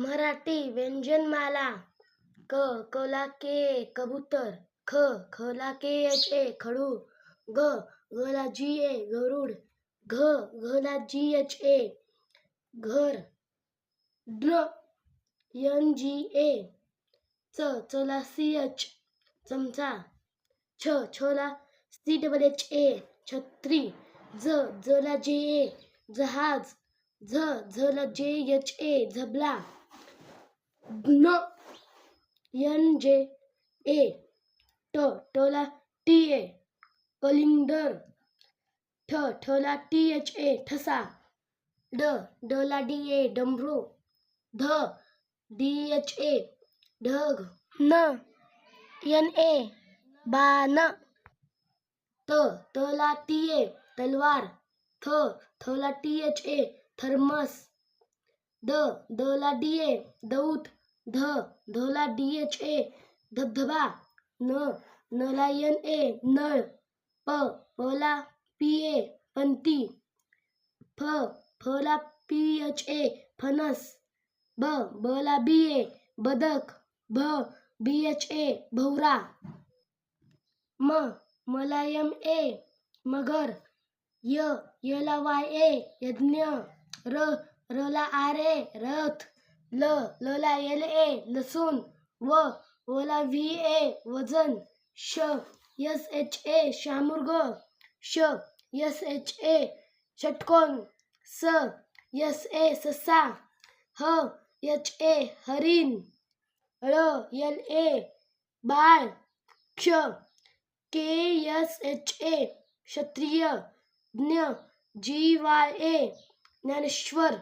मराठी व्यंजनमाला. क कला के कबूतर. खला के ए खडू. गला जी ए गरुड. घला जी एच ए घर. जी ए चला सी एच चमचा. छला सी डबल एच ए छत्री. जला जे ए जहाज. झला जे एच ए झबला. जे ए टला टी ए कलिंगड. ठला टी एच ए ठसा. डला डी ए डमरू. डी एच ए ढग. एन ए बाण. तला टी ए तलवार. थला टी एच ए थर्मस. दला डी ए दौत. धला डी एच ए धबधबा. नला एन ए नळ. पला पी ए पंती. फला पी एच ए फणस. बला बी ए बदक. बी एच ए भवरा. मला एम ए मगर. यला वाय ए यज्ञ. रला R A Rath. Lalla L A लसूण. वला व्ही ए वजन. एस एच ए शामुर्ग. एस एच ए षटकोन. एस ए ससा. एच ए हरिण. L A Bal. K S H ए क्षत्रिय. जी वाय ए ज्ञानेश्वर.